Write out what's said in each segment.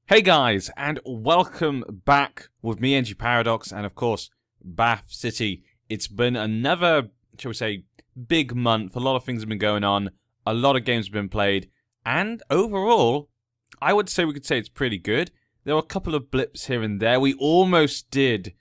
Hey guys, and welcome back with me, NG Paradox, and of course, Bath City. It's been another, shall we say, big month. A lot of things have been going on, a lot of games have been played, and overall, I would say we could say it's pretty good. There were a couple of blips here and there. We almost did,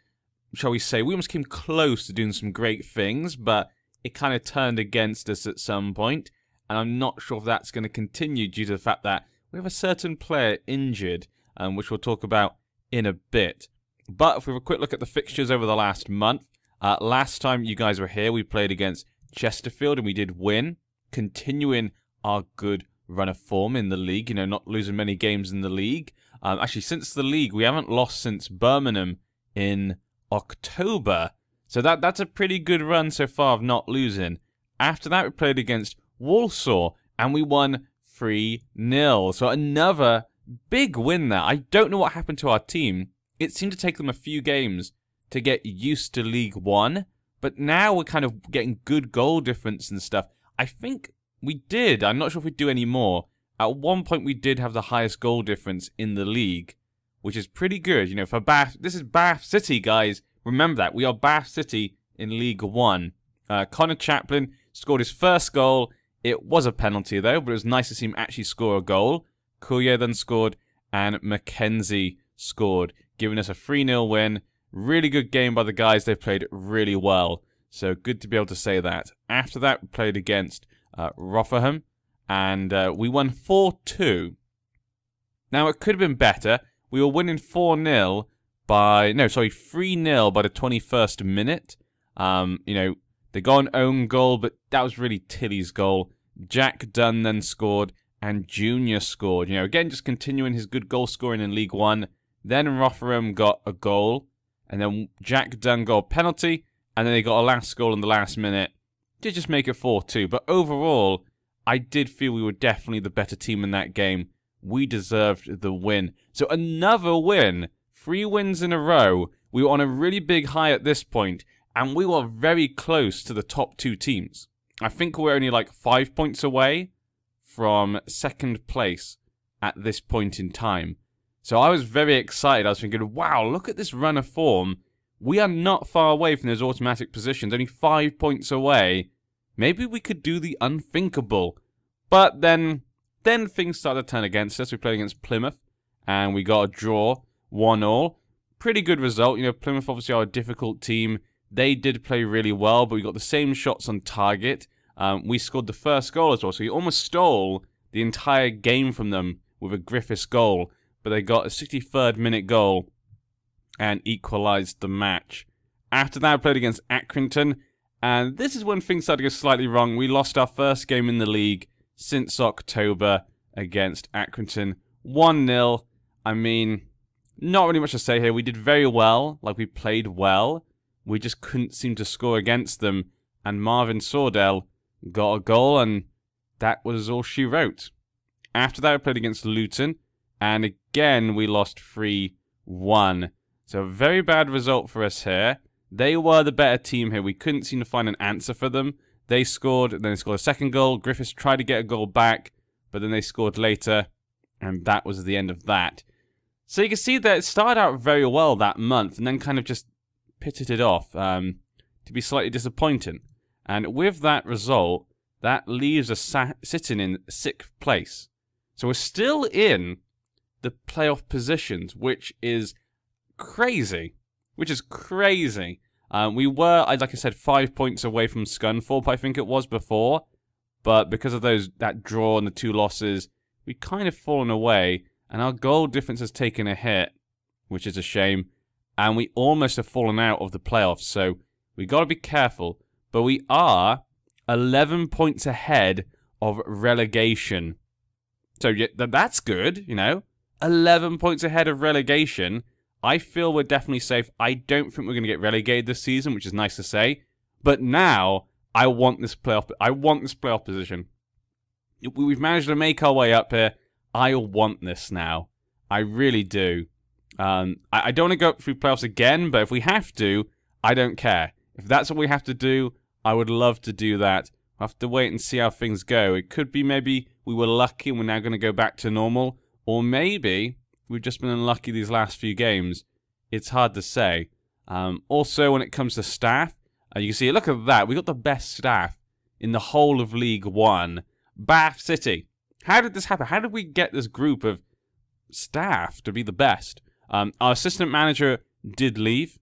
shall we say, we almost came close to doing some great things, but it kind of turned against us at some point, and I'm not sure if that's going to continue due to the fact that we have a certain player injured, which we'll talk about in a bit. But if we have a quick look at the fixtures over the last month, last time you guys were here, we played against Chesterfield and we did win, continuing our good run of form in the league, you know, not losing many games in the league. Actually, since the league, we haven't lost since Birmingham in October. So that's a pretty good run so far of not losing. After that, we played against Walsall and we won 3-0. So another big win there. I don't know what happened to our team. It seemed to take them a few games to get used to League One, but now we're kind of getting good goal difference and stuff. I think we did. I'm not sure if we do any more. At one point, we did have the highest goal difference in the league, which is pretty good. You know, for Bath, this is Bath City, guys. Remember that. We are Bath City in League One. Connor Chaplin scored his first goal. It was a penalty, though, but it was nice to see him actually score a goal. Courier then scored, and Mackenzie scored, giving us a 3-0 win. Really good game by the guys. They played really well, so good to be able to say that. After that, we played against Rotherham, and we won 4-2. Now, it could have been better. We were winning 3-0 by the 21st minute. You know, they got an own goal, but that was really Tilly's goal. Jack Dunn then scored, and Junior scored. You know, again, just continuing his good goal scoring in League One. Then Rotherham got a goal, and then Jack Dunn got a penalty, and then they got a last goal in the last minute to just make it 4-2. But overall, I did feel we were definitely the better team in that game. We deserved the win. So another win. 3 wins in a row. We were on a really big high at this point, and we were very close to the top 2 teams. I think we're only like 5 points away from second place at this point in time. So I was very excited. I was thinking, wow, look at this run of form. We are not far away from those automatic positions, only 5 points away. Maybe we could do the unthinkable. But then things started to turn against us. We played against Plymouth, and we got a draw, 1-1. Pretty good result. You know, Plymouth obviously are a difficult team. They did play really well, but we got the same shots on target. We scored the first goal as well, so we almost stole the entire game from them with a Griffiths goal, but they got a 63rd minute goal and equalised the match. After that, I played against Accrington, and this is when things started to go slightly wrong. We lost our first game in the league since October against Accrington, 1-0. I mean, not really much to say here. We did very well, like we played well. We just couldn't seem to score against them, and Marvin Sordell got a goal, and that was all she wrote. After that, I played against Luton, and again, we lost 3-1. So a very bad result for us here. They were the better team here. We couldn't seem to find an answer for them. They scored, and then they scored a second goal. Griffiths tried to get a goal back, but then they scored later, and that was the end of that. So you can see that it started out very well that month, and then kind of just pitted it off to be slightly disappointing. And with that result, that leaves us sitting in 6th place. So we're still in the playoff positions, which is crazy. We were, like I said, 5 points away from Scunthorpe, I think it was before. But because of that draw and the 2 losses, we kind of fallen away. And our goal difference has taken a hit, which is a shame. And we almost have fallen out of the playoffs. So we got to be careful. But we are 11 points ahead of relegation. So yeah, that's good, you know. 11 points ahead of relegation. I feel we're definitely safe. I don't think we're going to get relegated this season, which is nice to say. But now, I want this playoff position. We've managed to make our way up here. I want this now. I really do. I don't want to go up through playoffs again, but if we have to, I don't care. If that's what we have to do, I would love to do that. We'll have to wait and see how things go. It could be maybe we were lucky and we're now going to go back to normal. Or maybe we've just been unlucky these last few games, it's hard to say. Also, when it comes to staff, you can see, look at that. We got the best staff in the whole of League One. Bath City. How did this happen? How did we get this group of staff to be the best? Our assistant manager did leave,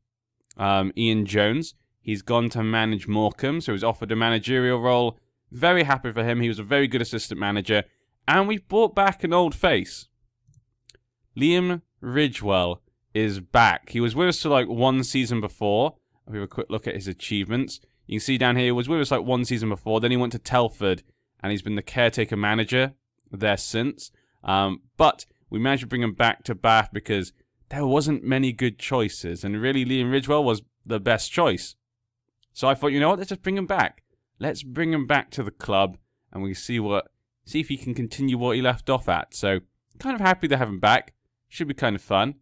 Ian Jones. He's gone to manage Morecambe, so he's offered a managerial role. Very happy for him. He was a very good assistant manager. And we've brought back an old face. Liam Ridgewell is back. He was with us for like 1 season before. We have a quick look at his achievements. You can see down here, he was with us like 1 season before. Then he went to Telford, and he's been the caretaker manager there since. But we managed to bring him back to Bath because there wasn't many good choices. And really, Liam Ridgewell was the best choice. So I thought, you know what, let's just bring him back. Let's bring him back to the club, and we see if he can continue what he left off at. So, kind of happy to have him back. Should be kind of fun.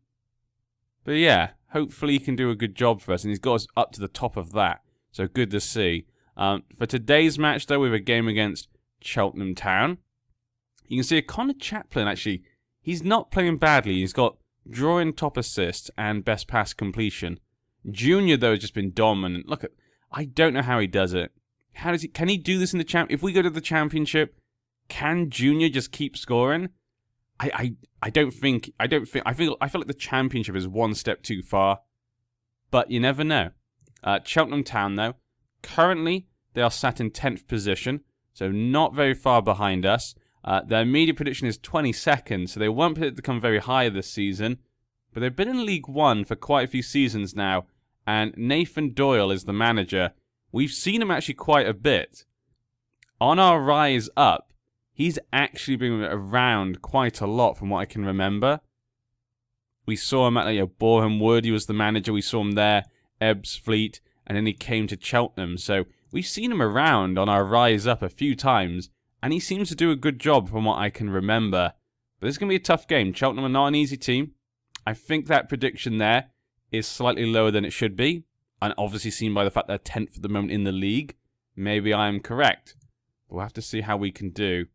But yeah, hopefully he can do a good job for us, and he's got us up to the top of that. So good to see. For today's match, though, we have a game against Cheltenham Town. You can see Connor Chaplin, actually, he's not playing badly. He's got drawing top assist and best pass completion. Junior, though, has just been dominant. Look at, I don't know how he does it. How does he? Can he do this in the champ? If we go to the championship, can Junior just keep scoring? I don't think. I feel like the championship is one step too far, but you never know. Cheltenham Town, though, currently they are sat in 10th position, so not very far behind us. Their media prediction is 22nd, so they won't predict to come very high this season. But they've been in League One for quite a few seasons now, and Nathan Doyle is the manager. We've seen him actually quite a bit. On our rise up, he's actually been around quite a lot from what I can remember. We saw him at Boreham Wood, he was the manager. We saw him there, Ebbsfleet, and then he came to Cheltenham. So we've seen him around on our rise up a few times, and he seems to do a good job from what I can remember. But this is going to be a tough game. Cheltenham are not an easy team. I think that prediction there is slightly lower than it should be, and obviously seen by the fact they're 10th at the moment in the league. Maybe I am correct. We'll have to see how we can do.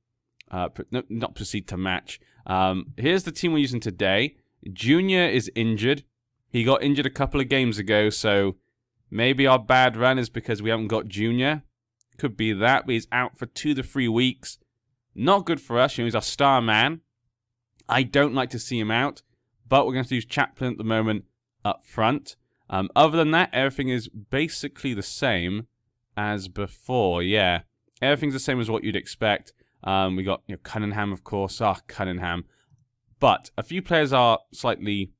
No, not proceed to match. Here's the team we're using today. Junior is injured. He got injured a couple of games ago, so maybe our bad run is because we haven't got Junior. Could be that, but he's out for 2 to 3 weeks. Not good for us. You know, he's our star man. I don't like to see him out, but we're going to use Chaplin at the moment up front. Other than that, everything is basically the same as before. Yeah, everything's the same as what you'd expect. We got Cunningham, of course. Cunningham. But a few players are slightly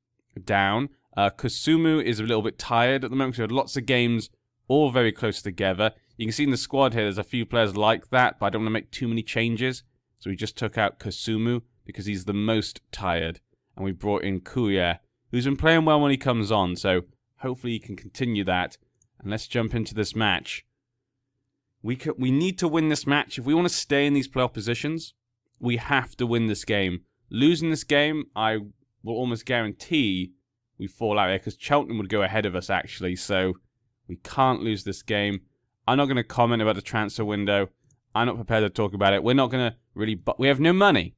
down. Kusumu is a little bit tired at the moment. We had lots of games all very close together. You can see in the squad here, there's a few players like that, but I don't want to make too many changes. So we just took out Kusumu because he's the most tired. And we brought in Kuya, who's been playing well when he comes on. So hopefully he can continue that. And let's jump into this match. We need to win this match. If we want to stay in these playoff positions, we have to win this game. Losing this game, I will almost guarantee we fall out here because Cheltenham would go ahead of us, actually. So we can't lose this game. I'm not going to comment about the transfer window. I'm not prepared to talk about it. We're not going to really... We have no money.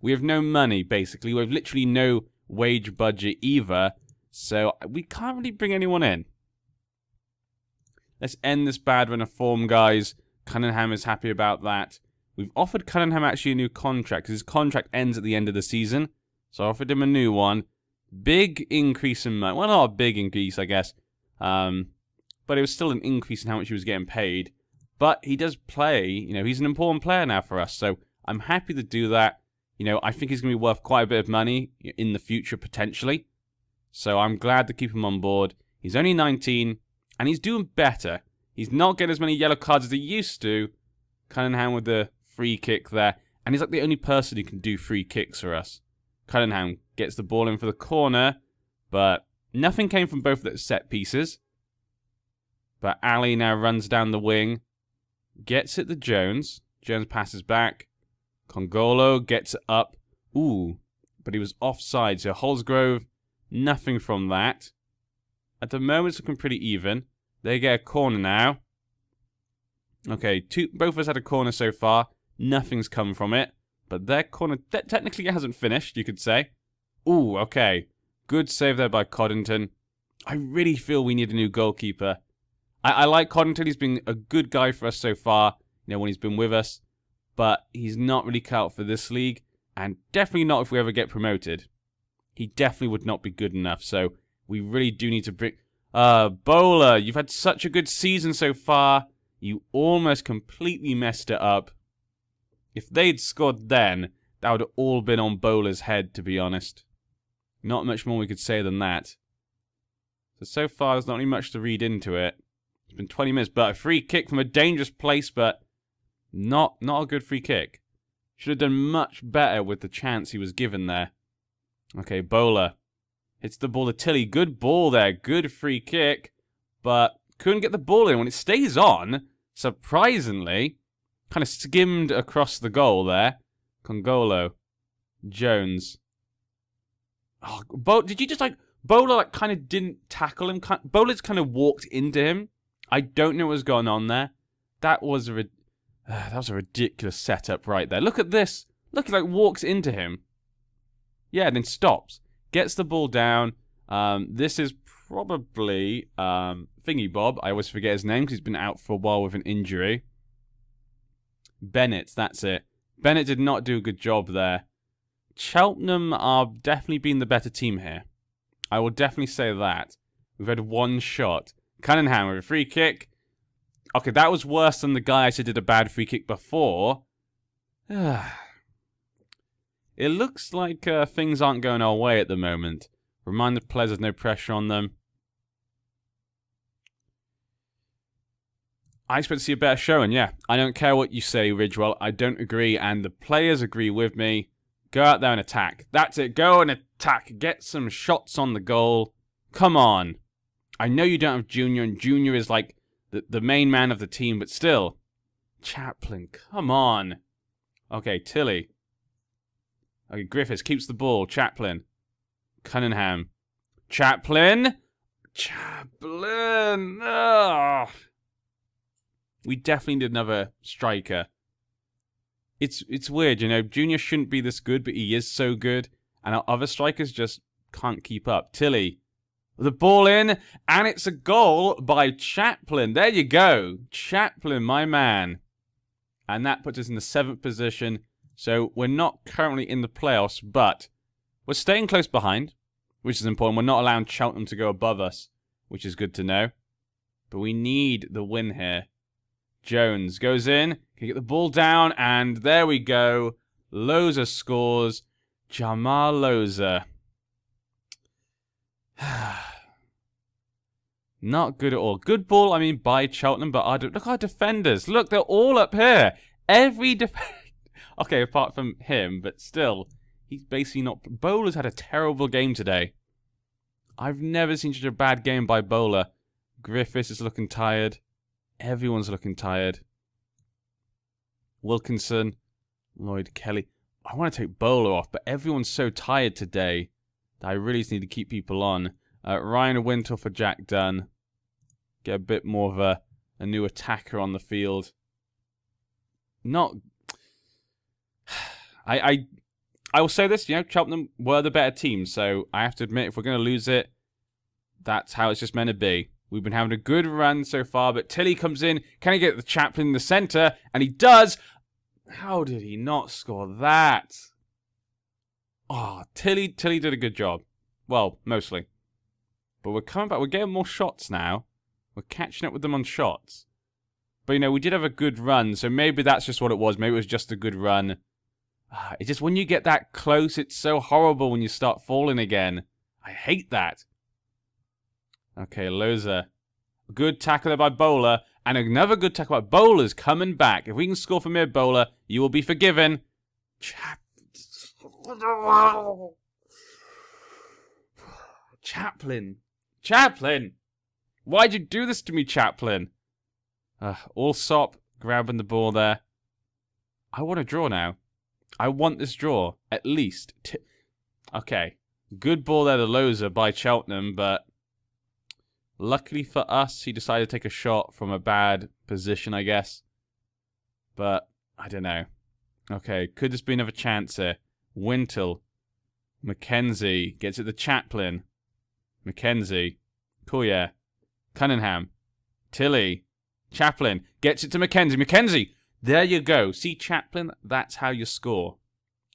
We have no money, basically. We have literally no wage budget either. So we can't really bring anyone in. Let's end this bad run of form, guys. Cunningham is happy about that. We've offered Cunningham actually a new contract because his contract ends at the end of the season. So I offered him a new one. Big increase in money. Well, not a big increase, I guess. But it was still an increase in how much he was getting paid. But he does play. You know, he's an important player now for us. So I'm happy to do that. You know, I think he's going to be worth quite a bit of money in the future, potentially. So I'm glad to keep him on board. He's only 19, and he's doing better. He's not getting as many yellow cards as he used to. Cunningham with the free kick there. And he's like the only person who can do free kicks for us. Cunningham gets the ball in for the corner, but nothing came from both of those set pieces. But Ali now runs down the wing. Gets it to Jones. Jones passes back. Congolo gets it up. Ooh, but he was offside. So Holsgrove, nothing from that. At the moment, it's looking pretty even. They get a corner now. Okay, both of us had a corner so far. Nothing's come from it. But their corner technically hasn't finished, you could say. Ooh, okay. Good save there by Coddington. I really feel we need a new goalkeeper. I like Coddington. He's been a good guy for us so far, when he's been with us. But he's not really cut out for this league. And definitely not if we ever get promoted. He definitely would not be good enough. So we really do need to bring... Bowler, you've had such a good season so far. You almost completely messed it up. If they'd scored then, that would have all been on Bowler's head, to be honest. Not much more we could say than that. So far, there's not really much to read into it. It's been 20 minutes, but a free kick from a dangerous place, but not a good free kick. Should have done much better with the chance he was given there. Okay, Bowler hits the ball to Tilly. Good ball there. Good free kick, but couldn't get the ball in. When it stays on, surprisingly, kind of skimmed across the goal there. Congolo. Jones. Oh, did you just Bowler kind of didn't tackle him. Bowler's kind of walked into him. I don't know what was going on there. That was a ridiculous setup right there. Look at this. Look, he walks into him. Yeah, and then stops. Gets the ball down. This is probably Thingy Bob. I always forget his name because he's been out for a while with an injury. Bennett, that's it. Bennett did not do a good job there. Cheltenham are definitely being the better team here. I will definitely say that. We've had one shot. Cunningham with a free kick. Okay, that was worse than the guy I said did a bad free kick before. It looks like things aren't going our way at the moment. Remind the players there's no pressure on them. I expect to see a better showing, yeah. I don't care what you say, Ridgewell. I don't agree, and the players agree with me. Go out there and attack. That's it. Go and attack. Get some shots on the goal. Come on. I know you don't have Junior, and Junior is like the main man of the team, but still. Chaplin, come on. Okay, Tilly. Okay, Griffiths keeps the ball. Chaplin. Cunningham. Chaplin. Chaplin. Ugh. We definitely need another striker. It's weird, Junior shouldn't be this good, but he is so good. And our other strikers just can't keep up. Tilly. The ball in, and it's a goal by Chaplin. There you go. Chaplin, my man. And that puts us in the 7th position. So we're not currently in the playoffs, but we're staying close behind, which is important. We're not allowing Cheltenham to go above us, which is good to know. But we need the win here. Jones goes in, can get the ball down, and there we go. Loza scores. Jamal Loza. Not good at all. Good ball, by Cheltenham, but look at our defenders. Look, they're all up here. Every defender. Okay, apart from him, but still, he's basically not... Bowler's had a terrible game today. I've never seen such a bad game by Bowler. Griffiths is looking tired. Everyone's looking tired. Wilkinson. Lloyd Kelly. I want to take Bowler off, but everyone's so tired today that I really just need to keep people on. Ryan Wintle for Jack Dunn. Get a bit more of a new attacker on the field. Not... I will say this, Cheltenham were the better team, so I have to admit, if we're going to lose it, that's how it's just meant to be. We've been having a good run so far, but Tilly comes in. Can he get the Chaplin in the centre? And he does. How did he not score that? Oh, Tilly did a good job. Well, mostly. But we're coming back. We're getting more shots now. We're catching up with them on shots. But, we did have a good run, so maybe that's just what it was. Maybe it was just a good run. It's just when you get that close, it's so horrible when you start falling again. I hate that. Okay, Loza. Good tackle there by Bowler. And another good tackle by Bowler's coming back. If we can score from here, Bowler, you will be forgiven. Chaplin. Chaplin! Why'd you do this to me, Chaplin? Allsop grabbing the ball there. I want a draw now. I want this draw, at least. Okay. Good ball there to Loza by Cheltenham, but luckily for us, he decided to take a shot from a bad position, I guess. But, I don't know. Okay, could this be another chance here? Wintle. Mackenzie gets it to Chaplin. Mackenzie. Collier. Cunningham. Tilly. Chaplin gets it to Mackenzie. Mackenzie! There you go. See, Chaplin? That's how you score.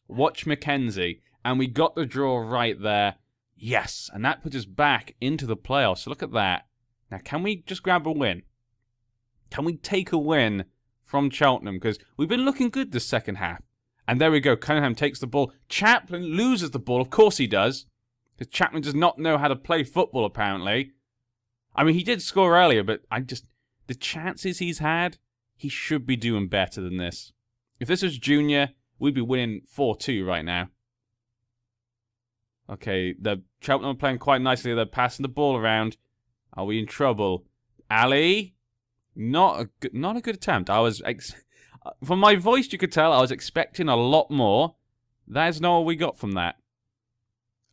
Watch Mackenzie. And we got the draw right there. Yes! And that puts us back into the playoffs. So look at that. Now, can we just grab a win? Can we take a win from Cheltenham? Because we've been looking good this second half. And there we go. Cunningham takes the ball. Chaplin loses the ball. Of course he does. Because Chaplin does not know how to play football, apparently. I mean, he did score earlier, but the chances he's had, he should be doing better than this. If this was Junior, we'd be winning 4-2 right now. Okay, the Cheltenham are playing quite nicely. They're passing the ball around. Are we in trouble? Ali? Not a good attempt. From my voice, you could tell I was expecting a lot more. That is not what we got from that.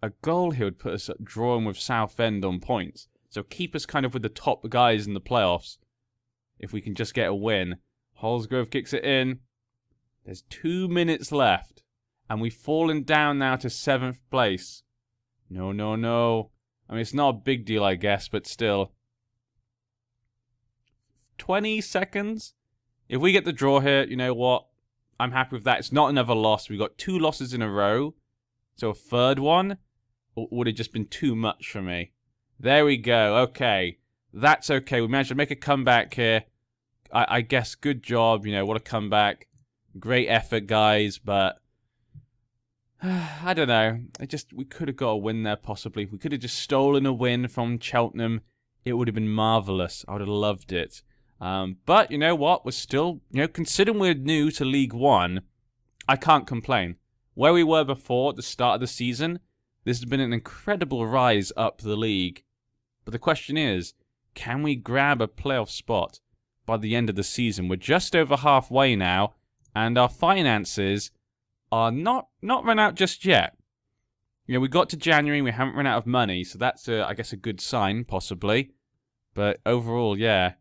A goal here would put us at drawing with Southend on points. So keep us kind of with the top guys in the playoffs. If we can just get a win. Holsgrove kicks it in. There's 2 minutes left. And we've fallen down now to 7th place. No, no, no. I mean, it's not a big deal, I guess, but still. 20 seconds? If we get the draw here, you know what? I'm happy with that. It's not another loss. We got 2 losses in a row. So a third one would have just been too much for me. There we go. Okay. That's okay. We managed to make a comeback here. I guess good job. You know, what a comeback. Great effort, guys. But I don't know. We could have got a win there, possibly. We could have just stolen a win from Cheltenham. It would have been marvellous. I would have loved it. But you know what? We're still, considering we're new to League One, I can't complain. Where we were before at the start of the season, this has been an incredible rise up the league. But the question is, can we grab a playoff spot by the end of the season? We're just over halfway now, and our finances are not run out just yet. We got to January, we haven't run out of money, so that's, I guess, a good sign, possibly. But overall, yeah.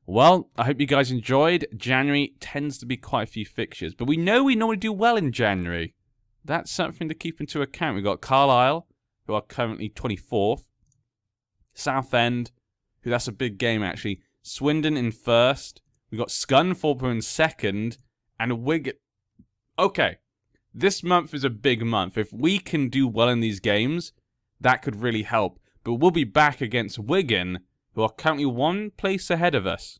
Well, I hope you guys enjoyed. January tends to be quite a few fixtures, but we normally do well in January. That's something to keep into account. We've got Carlisle, who are currently 24th. Southend, who that's a big game, actually. Swindon in 1st. We've got Scunthorpe in 2nd. And Wigan. Okay, this month is a big month. If we can do well in these games, that could really help. But we'll be back against Wigan, who are currently 1 place ahead of us.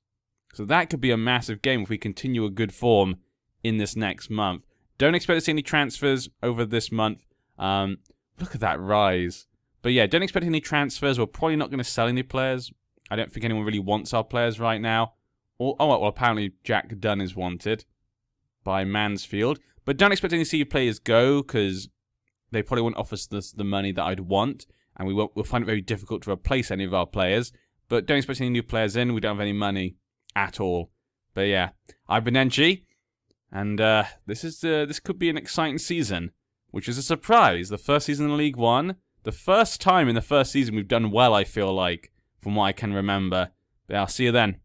So that could be a massive game if we continue a good form in this next month. Don't expect to see any transfers over this month. Look at that rise. But yeah, don't expect any transfers. We're probably not going to sell any players. I don't think anyone really wants our players right now. Well, apparently Jack Dunn is wanted by Mansfield. But don't expect any C players go, because they probably won't offer us the money that I'd want. And we'll find it very difficult to replace any of our players. But don't expect any new players in. We don't have any money at all. But yeah, I've been NG. And this could be an exciting season, which is a surprise. The first season in League One. The first time in the first season we've done well, I feel like, from what I can remember. But I'll see you then.